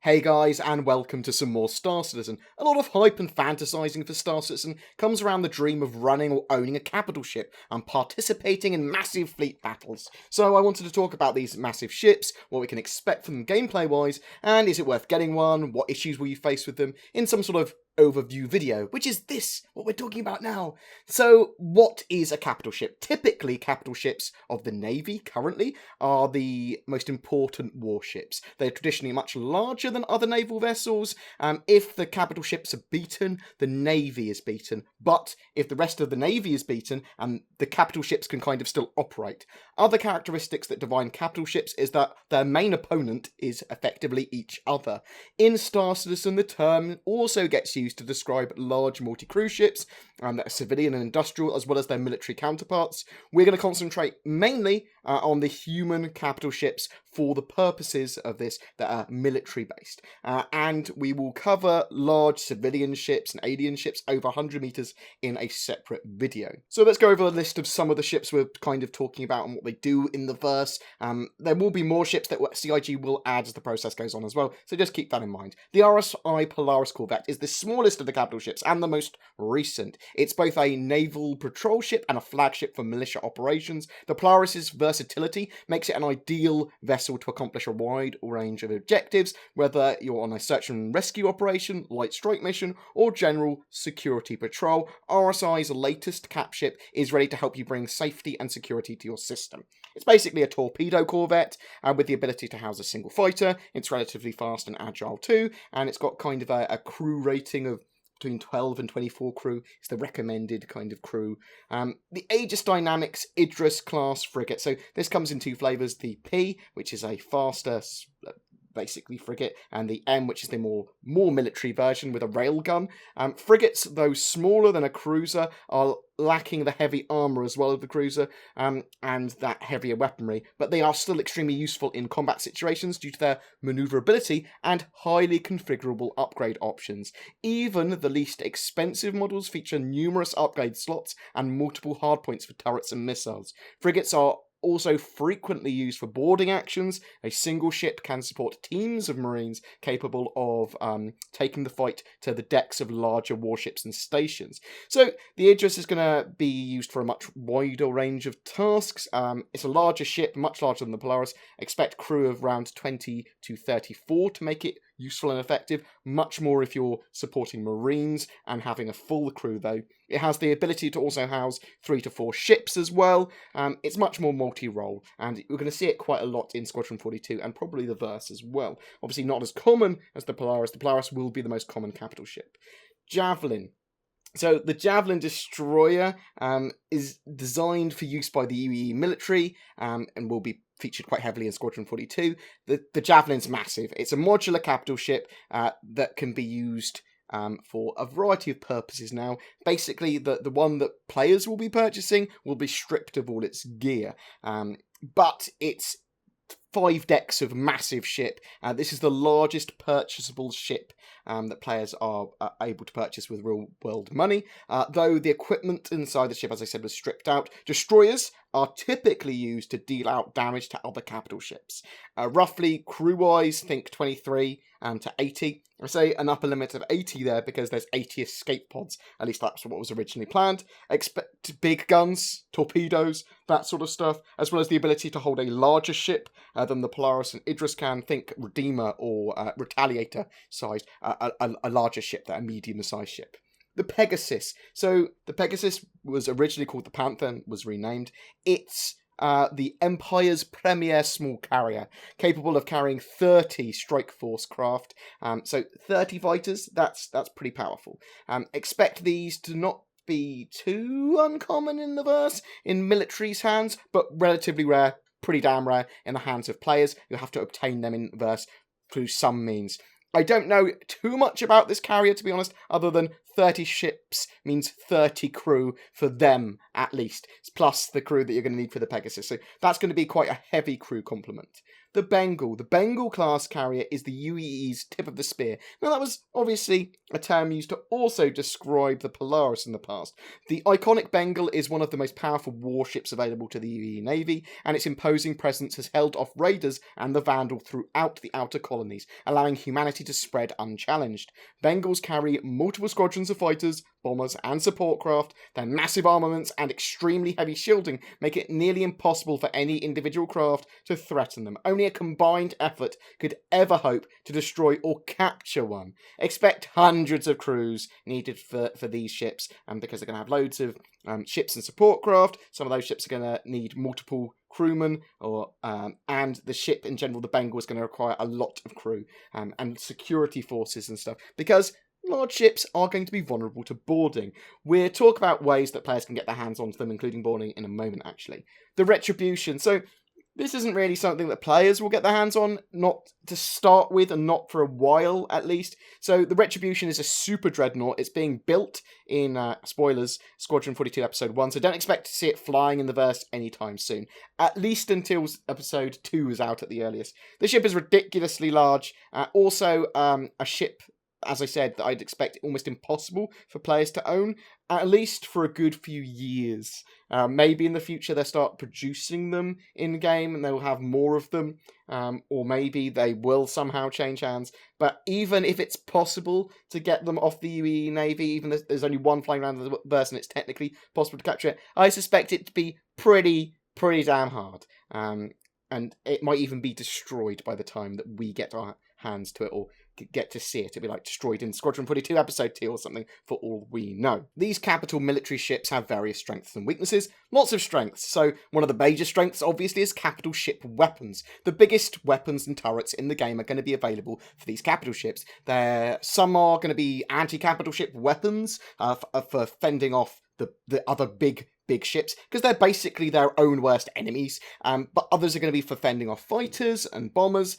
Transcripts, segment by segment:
Hey guys, and welcome to some more Star Citizen. A lot of hype and fantasizing for Star Citizen comes around the dream of running or owning a capital ship and participating in massive fleet battles. So I wanted to talk about these massive ships, what we can expect from them gameplay-wise, and is it worth getting one, what issues will you face with them, in some sort of overview video, which is this, what we're talking about now. So, what is a capital ship? Typically, capital ships of the Navy, currently, are the most important warships. They're traditionally much larger than other naval vessels. If the capital ships are beaten, the Navy is beaten. But if the rest of the Navy is beaten, the capital ships can kind of still operate. Other characteristics that define capital ships is that their main opponent is effectively each other. In Star Citizen, the term also gets used to describe large multi-crew ships that are civilian and industrial, as well as their military counterparts. We're going to concentrate mainly on the human capital ships for the purposes of this that are military based. And we will cover large civilian ships and alien ships over 100 meters in a separate video. So let's go over a list of some of the ships we're kind of talking about and what they do in the verse. There will be more ships that CIG will add as the process goes on as well, so just keep that in mind. The RSI Polaris corvette is the smallest of the capital ships and the most recent. It's both a naval patrol ship and a flagship for militia operations. The Polaris's versatility makes it an ideal vessel to accomplish a wide range of objectives, whether you're on a search and rescue operation, light strike mission, or general security patrol. RSI's latest cap ship is ready to help you bring safety and security to your system. It's basically a torpedo corvette with the ability to house a single fighter. It's relatively fast and agile too, and it's got kind of a crew rating of between 12 and 24 crew. It's the recommended kind of crew. The Aegis Dynamics Idris class frigate. So this comes in two flavours. The P, which is a faster basically frigate, and the M, which is the more military version with a railgun. Frigates, though smaller than a cruiser, are lacking the heavy armour as well as the cruiser, and that heavier weaponry, but they are still extremely useful in combat situations due to their manoeuvrability and highly configurable upgrade options. Even the least expensive models feature numerous upgrade slots and multiple hardpoints for turrets and missiles. Frigates are also frequently used for boarding actions. A single ship can support teams of Marines capable of taking the fight to the decks of larger warships and stations. So the Idris is going to be used for a much wider range of tasks. It's a larger ship, much larger than the Polaris. Expect crew of around 20 to 34 to make it useful and effective. Much more if you're supporting Marines and having a full crew though. It has the ability to also house 3 to 4 ships as well. It's much more multi-role, and we're going to see it quite a lot in Squadron 42 and probably the verse as well. Obviously not as common as the Polaris. The Polaris will be the most common capital ship. Javelin. So the Javelin destroyer is designed for use by the UAE military and will be featured quite heavily in Squadron 42. The Javelin's massive. It's a modular capital ship that can be used for a variety of purposes now. Basically, the one that players will be purchasing will be stripped of all its gear. But it's 5 decks of massive ship. This is the largest purchasable ship that players are able to purchase with real-world money, though the equipment inside the ship, as I said, was stripped out. Destroyers are typically used to deal out damage to other capital ships. Roughly, crew-wise, think 23 to 80. I say an upper limit of 80 there because there's 80 escape pods. At least that's what was originally planned. Expect big guns, torpedoes, that sort of stuff, as well as the ability to hold a larger ship than the Polaris and Idris can. Think Redeemer or Retaliator sized, a larger ship, a medium-sized ship. The Pegasus. So the Pegasus was originally called the Panther and was renamed. It's the Empire's premier small carrier, capable of carrying 30 strike force craft. So 30 fighters, that's pretty powerful. Expect these to not be too uncommon in the verse in military's hands, but relatively rare, pretty damn rare in the hands of players. You'll have to obtain them in the verse through some means. I don't know too much about this carrier, to be honest, other than 30 ships means 30 crew for them, at least, plus the crew that you're going to need for the Pegasus. So that's going to be quite a heavy crew complement. The Bengal class carrier is the UEE's tip of the spear. Now that was obviously a term used to also describe the Polaris in the past. The iconic Bengal is one of the most powerful warships available to the UEE Navy, and its imposing presence has held off raiders and the Vandal throughout the outer colonies, allowing humanity to spread unchallenged. Bengals carry multiple squadrons of fighters, bombers, and support craft. Their massive armaments and extremely heavy shielding make it nearly impossible for any individual craft to threaten them. Only a combined effort could ever hope to destroy or capture one. Expect hundreds of crews needed for these ships, because they're going to have loads of ships and support craft. Some of those ships are going to need multiple crewmen, and the ship in general, the Bengal, is going to require a lot of crew and security forces and stuff, because large ships are going to be vulnerable to boarding. We'll talk about ways that players can get their hands onto them, including boarding, in a moment, actually. The Retribution. So this isn't really something that players will get their hands on, not to start with, and not for a while, at least. So the Retribution is a super dreadnought. It's being built in, spoilers, Squadron 42 Episode 1, so don't expect to see it flying in the verse anytime soon. At least until Episode 2 is out at the earliest. The ship is ridiculously large. Also, a ship, as I said, that I'd expect almost impossible for players to own, at least for a good few years. Maybe in the future they'll start producing them in-game and they'll have more of them, or maybe they will somehow change hands. But even if it's possible to get them off the UEE Navy, even if there's only one flying around the verse and it's technically possible to capture it, I suspect it to be pretty damn hard. And it might even be destroyed by the time that we get our hands to it, or get to see it. It'd be like destroyed in Squadron 42 Episode 2 or something, for all we know. These capital military ships have various strengths and weaknesses. Lots of strengths. So one of the major strengths, obviously, is capital ship weapons. The biggest weapons and turrets in the game are going to be available for these capital ships. Some are going to be anti-capital ship weapons for fending off the other big ships, because they're basically their own worst enemies, but others are going to be for fending off fighters and bombers,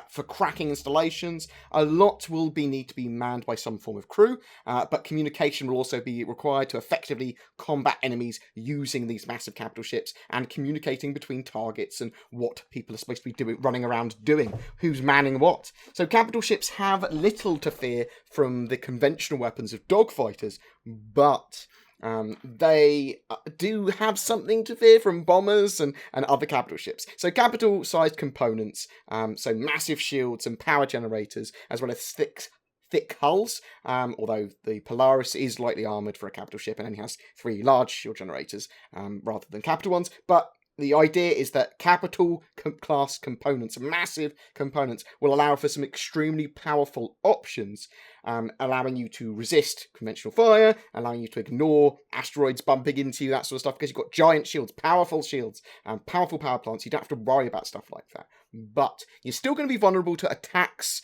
for cracking installations. A lot will need to be manned by some form of crew, but communication will also be required to effectively combat enemies using these massive capital ships, and communicating between targets and what people are supposed to be running around doing, who's manning what. So capital ships have little to fear from the conventional weapons of dogfighters, but they do have something to fear from bombers and other capital ships. So capital-sized components, so massive shields and power generators, as well as thick hulls, although the Polaris is lightly armoured for a capital ship and only has 3 large shield generators rather than capital ones. But the idea is that capital class components, massive components, will allow for some extremely powerful options, allowing you to resist conventional fire, allowing you to ignore asteroids bumping into you, that sort of stuff, because you've got giant shields, powerful power plants. You don't have to worry about stuff like that. But you're still going to be vulnerable to attacks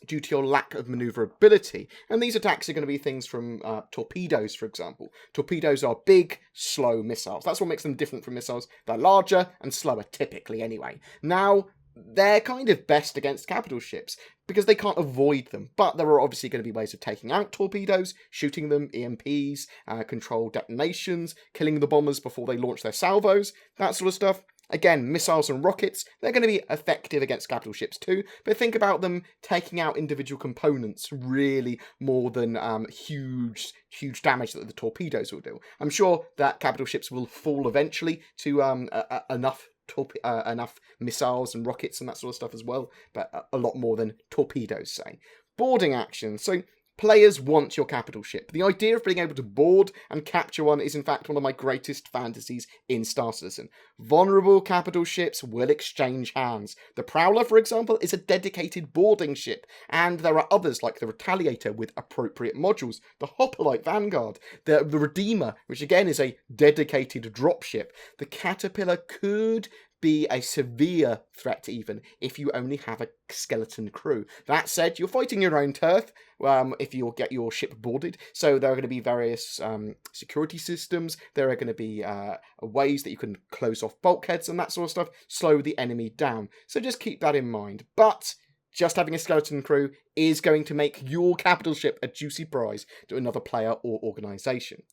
due to your lack of maneuverability. And these attacks are going to be things from torpedoes, for example. Torpedoes are big, slow missiles. That's what makes them different from missiles. They're larger and slower, typically, anyway. Now, they're kind of best against capital ships, because they can't avoid them. But there are obviously going to be ways of taking out torpedoes, shooting them, EMPs, controlled detonations, killing the bombers before they launch their salvos, that sort of stuff. Again, missiles and rockets, they're going to be effective against capital ships too, but think about them taking out individual components really more than huge damage that the torpedoes will do. I'm sure that capital ships will fall eventually to enough missiles and rockets and that sort of stuff as well, but a lot more than torpedoes, say. Boarding action. So players want your capital ship. The idea of being able to board and capture one is in fact one of my greatest fantasies in Star Citizen. Vulnerable capital ships will exchange hands. The Prowler, for example, is a dedicated boarding ship, and there are others like the Retaliator with appropriate modules, the Hoplite Vanguard, the Redeemer, which again is a dedicated dropship. The Caterpillar could be a severe threat even if you only have a skeleton crew. That said, you're fighting your own turf if you get your ship boarded, so there are going to be various security systems, there are going to be ways that you can close off bulkheads and that sort of stuff, slow the enemy down, so just keep that in mind. But just having a skeleton crew is going to make your capital ship a juicy prize to another player or organisation.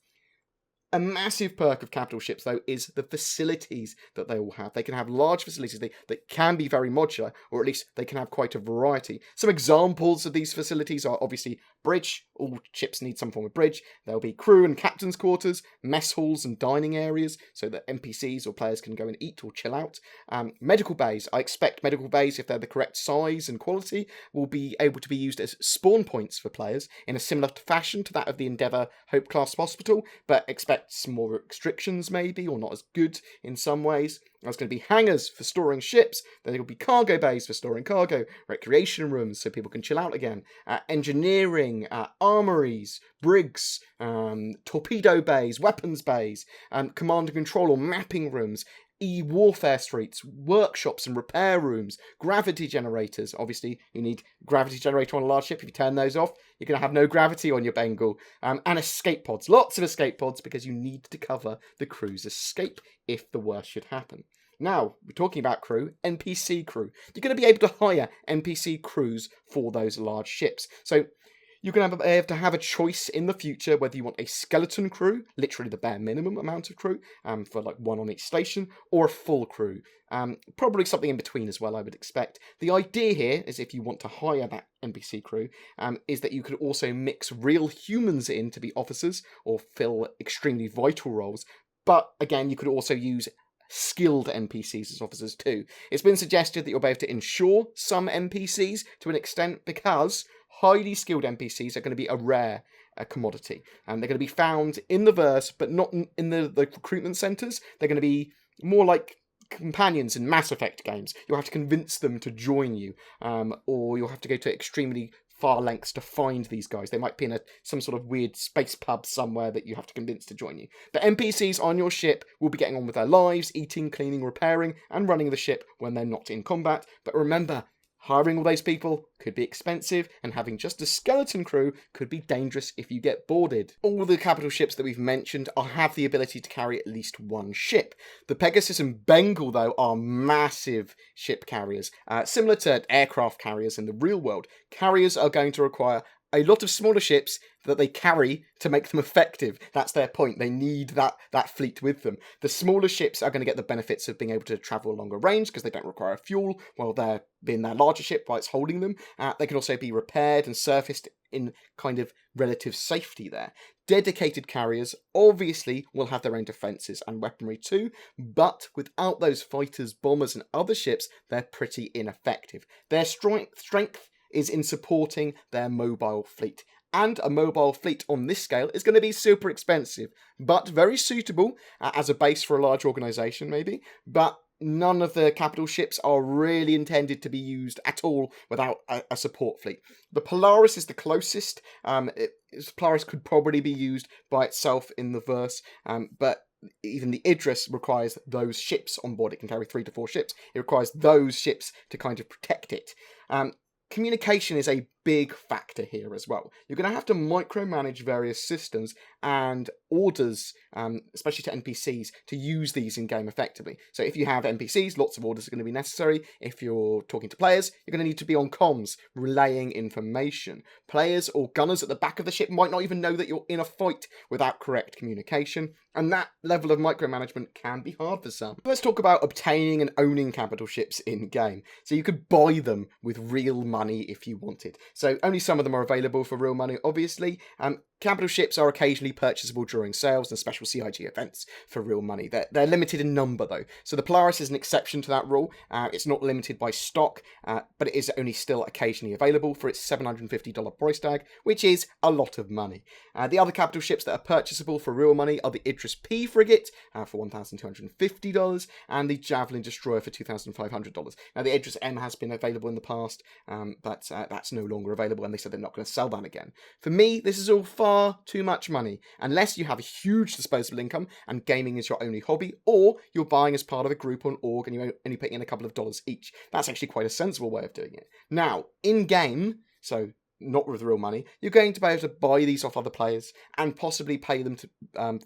A massive perk of capital ships, though, is the facilities that they all have. They can have large facilities that can be very modular, or at least they can have quite a variety. Some examples of these facilities are obviously bridge. All ships need some form of bridge. There'll be crew and captain's quarters, mess halls and dining areas, so that NPCs or players can go and eat or chill out. Medical bays. I expect medical bays, if they're the correct size and quality, will be able to be used as spawn points for players in a similar fashion to that of the Endeavour Hope class hospital, but expect some more restrictions maybe, or not as good in some ways. There's going to be hangars for storing ships. Then there will be cargo bays for storing cargo, recreation rooms so people can chill out again, engineering, armories, brigs, torpedo bays, weapons bays, command and control or mapping rooms, warfare streets, workshops and repair rooms, gravity generators. Obviously, you need gravity generator on a large ship. If you turn those off, you're going to have no gravity on your Bengal. And escape pods. Lots of escape pods because you need to cover the crew's escape if the worst should happen. Now, we're talking about crew, NPC crew. You're going to be able to hire NPC crews for those large ships. So you're going to have to have a choice in the future whether you want a skeleton crew, literally the bare minimum amount of crew, for like one on each station, or a full crew. Probably something in between as well, I would expect. The idea here is if you want to hire that NPC crew, is that you could also mix real humans in to be officers or fill extremely vital roles. But again, you could also use skilled NPCs as officers too. It's been suggested that you'll be able to insure some NPCs to an extent because highly skilled NPCs are going to be a rare commodity. And they're going to be found in the verse, but not in the recruitment centres. They're going to be more like companions in Mass Effect games. You'll have to convince them to join you, or you'll have to go to extremely far lengths to find these guys. They might be in some sort of weird space pub somewhere that you have to convince to join you. The NPCs on your ship will be getting on with their lives, eating, cleaning, repairing, and running the ship when they're not in combat. But remember, hiring all those people could be expensive, and having just a skeleton crew could be dangerous if you get boarded. All the capital ships that we've mentioned have the ability to carry at least one ship. The Pegasus and Bengal, though, are massive ship carriers. Similar to aircraft carriers in the real world, carriers are going to require a lot of smaller ships that they carry to make them effective. That's their point. They need that fleet with them. The smaller ships are going to get the benefits of being able to travel a longer range because they don't require fuel while they're in their larger ship while it's holding them. They can also be repaired and surfaced in kind of relative safety there. Dedicated carriers obviously will have their own defences and weaponry too, but without those fighters, bombers and other ships, they're pretty ineffective. Their strength is in supporting their mobile fleet. And a mobile fleet on this scale is going to be super expensive, but very suitable as a base for a large organisation maybe, but none of the capital ships are really intended to be used at all without a support fleet. The Polaris is the closest. Polaris could probably be used by itself in the verse, but even the Idris requires those ships on board. It can carry 3 to 4 ships. It requires those ships to kind of protect it. Communication is a big factor here as well. You're going to have to micromanage various systems and orders, especially to NPCs, to use these in game effectively. So if you have NPCs, lots of orders are going to be necessary. If you're talking to players, you're going to need to be on comms, relaying information. Players or gunners at the back of the ship might not even know that you're in a fight without correct communication, and that level of micromanagement can be hard for some. Let's talk about obtaining and owning capital ships in game. So you could buy them with real money if you wanted. So only some of them are available for real money, obviously. Capital ships are occasionally purchasable during sales and special CIG events for real money. They're limited in number, though. So the Polaris is an exception to that rule. It's not limited by stock, but it is only still occasionally available for its $750 price tag, which is a lot of money. The other capital ships that are purchasable for real money are the Idris P frigate for $1,250 and the Javelin Destroyer for $2,500. Now, the Idris M has been available in the past, but that's no longer available, and they said they're not going to sell that again. For me, this is all far too much money, unless you have a huge disposable income and gaming is your only hobby, or you're buying as part of a group on org and you're only putting in a couple of dollars each. That's actually quite a sensible way of doing it. Now, in-game, so not with real money, you're going to be able to buy these off other players and possibly pay them to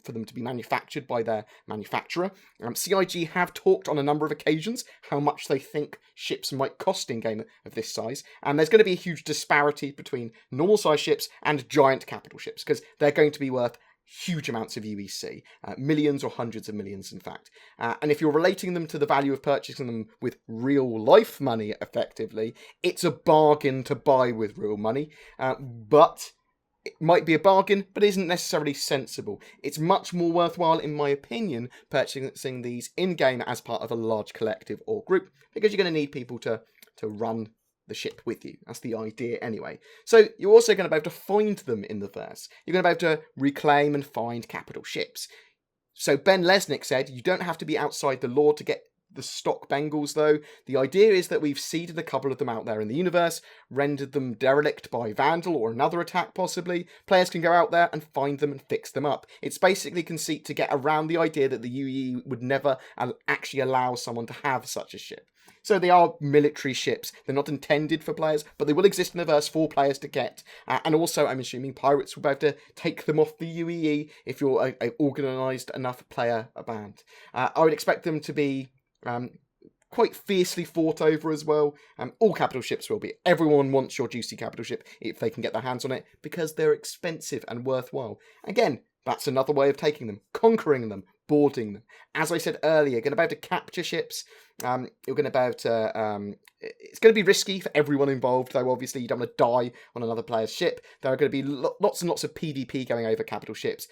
for them to be manufactured by their manufacturer. CIG have talked on a number of occasions how much they think ships might cost in game of this size, and there's going to be a huge disparity between normal size ships and giant capital ships, because they're going to be worth huge amounts of UEC, millions or hundreds of millions, in fact. And if you're relating them to the value of purchasing them with real life money, effectively, it's a bargain to buy with real money. But it might be a bargain, but isn't necessarily sensible. It's much more worthwhile, in my opinion, purchasing these in-game as part of a large collective or group, because you're going to need people to run the ship with you. That's the idea anyway. So you're also going to be able to find them in the verse. You're going to be able to reclaim and find capital ships. So Ben Lesnick said, you don't have to be outside the law to get the stock Bengals, though. The idea is that we've seeded a couple of them out there in the universe, rendered them derelict by Vandal or another attack possibly. Players can go out there and find them and fix them up. It's basically conceit to get around the idea that the UE would never actually allow someone to have such a ship. So they are military ships. They're not intended for players, but they will exist in the verse for players to get. And also, I'm assuming pirates will be able to take them off the UEE if you're a organised enough player band. I would expect them to be quite fiercely fought over as well. All capital ships will be. Everyone wants your juicy capital ship if they can get their hands on it, because they're expensive and worthwhile. Again, that's another way of taking them, conquering them, boarding them. As I said earlier, you're going to be able to capture ships. You're going to be able to... it's going to be risky for everyone involved, though obviously you don't want to die on another player's ship. There are going to be lots and lots of PvP going over capital ships.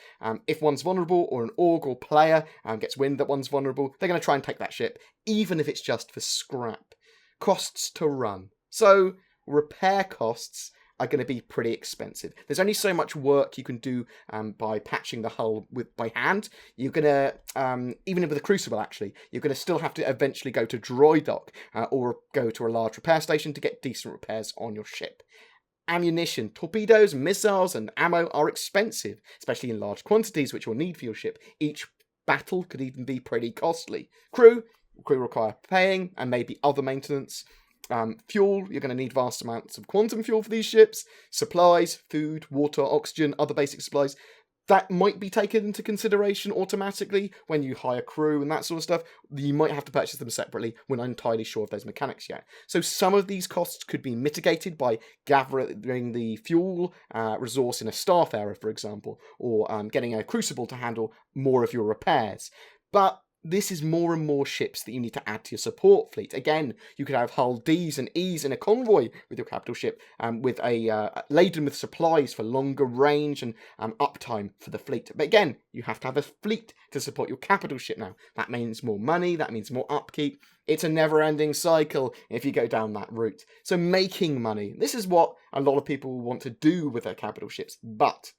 If one's vulnerable, or an org or player gets wind that one's vulnerable, they're going to try and take that ship, even if it's just for scrap. Costs to run. So, repair costs are going to be pretty expensive. There's only so much work you can do by patching the hull by hand. You're going to, even with the Crucible actually, you're going to still have to eventually go to dry dock or go to a large repair station to get decent repairs on your ship. Ammunition, torpedoes, missiles and ammo are expensive, especially in large quantities which you'll need for your ship. Each battle could even be pretty costly. Crew require paying and maybe other maintenance. Fuel, you're going to need vast amounts of quantum fuel for these ships. Supplies, food, water, oxygen, other basic supplies. That might be taken into consideration automatically when you hire crew and that sort of stuff. You might have to purchase them separately. We're not entirely sure of those mechanics yet. So some of these costs could be mitigated by gathering the fuel resource in a Starfarer, for example, or getting a Crucible to handle more of your repairs. But this is more and more ships that you need to add to your support fleet. Again, you could have hull Ds and Es in a convoy with your capital ship, with laden with supplies for longer range and uptime for the fleet. But again, you have to have a fleet to support your capital ship now. That means more money, that means more upkeep. It's a never-ending cycle if you go down that route. So making money, this is what a lot of people want to do with their capital ships. But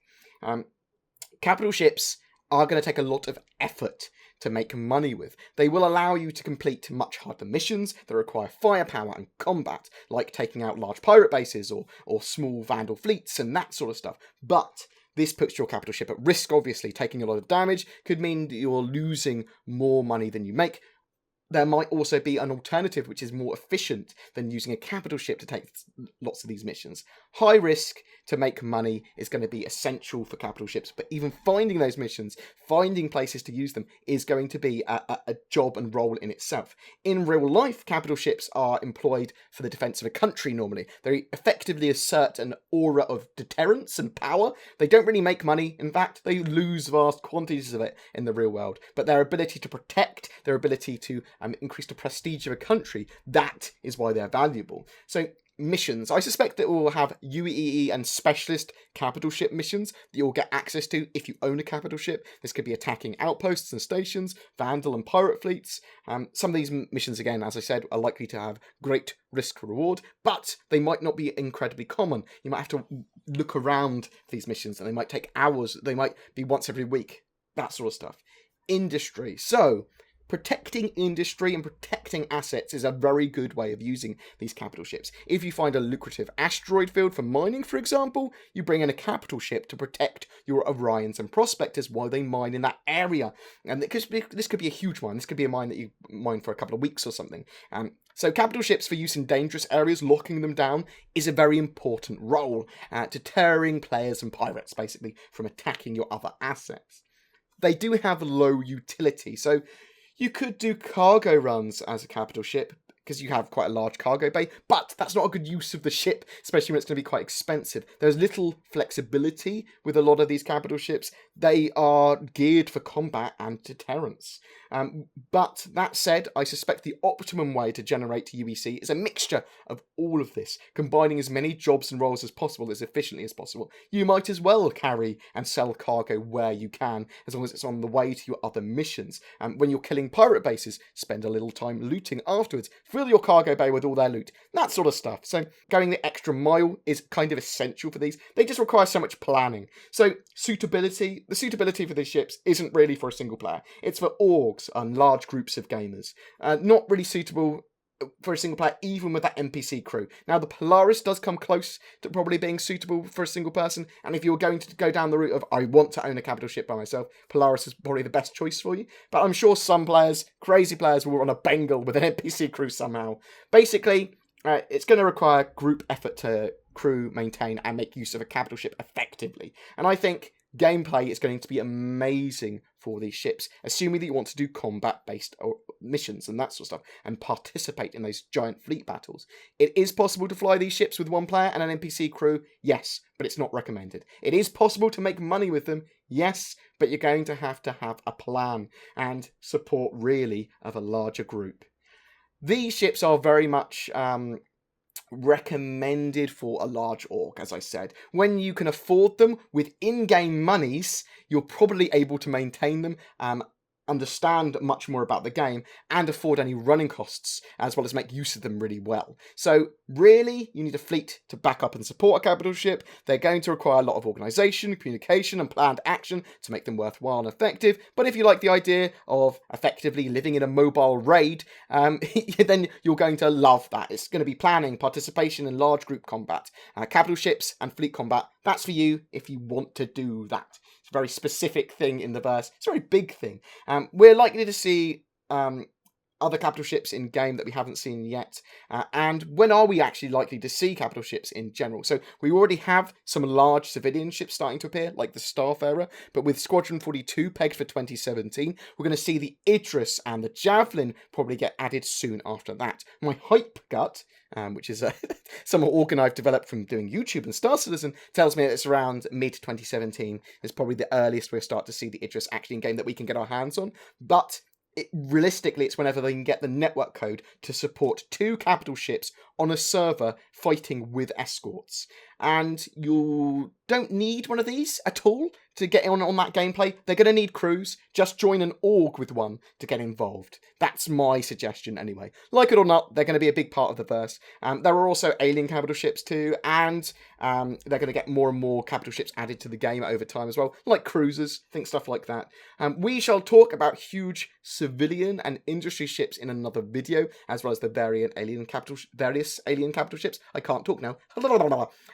capital ships are going to take a lot of effort to make money with. They will allow you to complete much harder missions that require firepower and combat, like taking out large pirate bases or small Vandal fleets and that sort of stuff. But this puts your capital ship at risk, obviously. Taking a lot of damage could mean that you're losing more money than you make. There might also be an alternative which is more efficient than using a capital ship to take lots of these missions. High risk to make money is going to be essential for capital ships, but even finding those missions, finding places to use them, is going to be a job and role in itself. In real life, capital ships are employed for the defence of a country normally. They effectively assert an aura of deterrence and power. They don't really make money. In fact, they lose vast quantities of it in the real world. But their ability to protect, their ability to increase the prestige of a country, that is why they're valuable. So missions, I suspect that we'll have UEE and specialist capital ship missions that you'll get access to if you own a capital ship. This could be attacking outposts and stations, Vandal and pirate fleets. Some of these missions, again, as I said, are likely to have great risk reward, but they might not be incredibly common. You might have to look around for these missions, and they might take hours. They might be once every week, that sort of stuff. Industry. So protecting industry and protecting assets is a very good way of using these capital ships. If you find a lucrative asteroid field for mining, for example, you bring in a capital ship to protect your Orions and Prospectors while they mine in that area. And this could be a huge mine. This could be a mine that you mine for a couple of weeks or something. So capital ships for use in dangerous areas, locking them down, is a very important role, deterring players and pirates, basically, from attacking your other assets. They do have low utility, so you could do cargo runs as a capital ship, because you have quite a large cargo bay, but that's not a good use of the ship, especially when it's going to be quite expensive. There's little flexibility with a lot of these capital ships. They are geared for combat and deterrence. But that said, I suspect the optimum way to generate UEC is a mixture of all of this, combining as many jobs and roles as possible, as efficiently as possible. You might as well carry and sell cargo where you can, as long as it's on the way to your other missions. When you're killing pirate bases, spend a little time looting afterwards. Fill your cargo bay with all their loot, that sort of stuff. So going the extra mile is kind of essential for these. They just require so much planning. So suitability, the suitability for these ships isn't really for a single player. It's for orgs and large groups of gamers. Not really suitable for a single player, even with that NPC crew. Now, the Polaris does come close to probably being suitable for a single person, and if you're going to go down the route of, I want to own a capital ship by myself, Polaris is probably the best choice for you. But I'm sure some players, crazy players, will run a Bengal with an NPC crew somehow. Basically, it's going to require group effort to crew, maintain, and make use of a capital ship effectively. And I think gameplay is going to be amazing for these ships, assuming that you want to do combat-based missions and that sort of stuff, and participate in those giant fleet battles. It is possible to fly these ships with one player and an NPC crew, yes, but it's not recommended. It is possible to make money with them, yes, but you're going to have a plan and support, really, of a larger group. These ships are very much recommended for a large org, as I said. When you can afford them with in-game monies, you're probably able to maintain them, understand much more about the game, and afford any running costs, as well as make use of them really well. So really, you need a fleet to back up and support a capital ship. They're going to require a lot of organisation, communication, and planned action to make them worthwhile and effective. But if you like the idea of effectively living in a mobile raid, then you're going to love that. It's going to be planning, participation in large group combat. Capital ships and fleet combat, that's for you if you want to do that. It's a very specific thing in the verse. It's a very big thing. We're likely to see other capital ships in game that we haven't seen yet. And when are we actually likely to see capital ships in general? So we already have some large civilian ships starting to appear, like the Starfarer, but with Squadron 42 pegged for 2017, we're going to see the Idris and the Javelin probably get added soon after that. My hype gut, which is some organ I've developed from doing YouTube and Star Citizen, tells me that it's around mid-2017 is probably the earliest we'll start to see the Idris actually in game that we can get our hands on. But realistically, it's whenever they can get the network code to support 2 capital ships on a server fighting with escorts. And you don't need one of these at all to get on that gameplay. They're going to need crews. Just join an org with one to get involved. That's my suggestion anyway. Like it or not, they're going to be a big part of the verse. There are also alien capital ships too, and they're going to get more and more capital ships added to the game over time as well, like cruisers, think stuff like that. We shall talk about huge civilian and industry ships in another video, as well as the various alien capital ships. I can't talk now.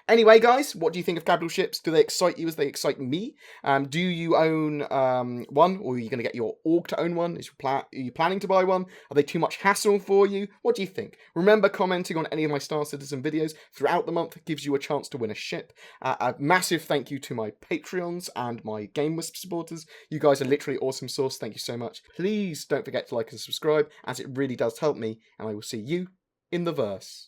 Anyway, guys, what do you think of capital ships? Do they excite you as they excite me? Do you own one, or are you going to get your org to own one? Are you planning to buy one? Are they too much hassle for you? What do you think? Remember, commenting on any of my Star Citizen videos throughout the month gives you a chance to win a ship. A massive thank you to my Patreons and my Game Wisp supporters. You guys are literally awesome sauce. Thank you so much. Please don't forget to like and subscribe, as it really does help me, and I will see you in the verse.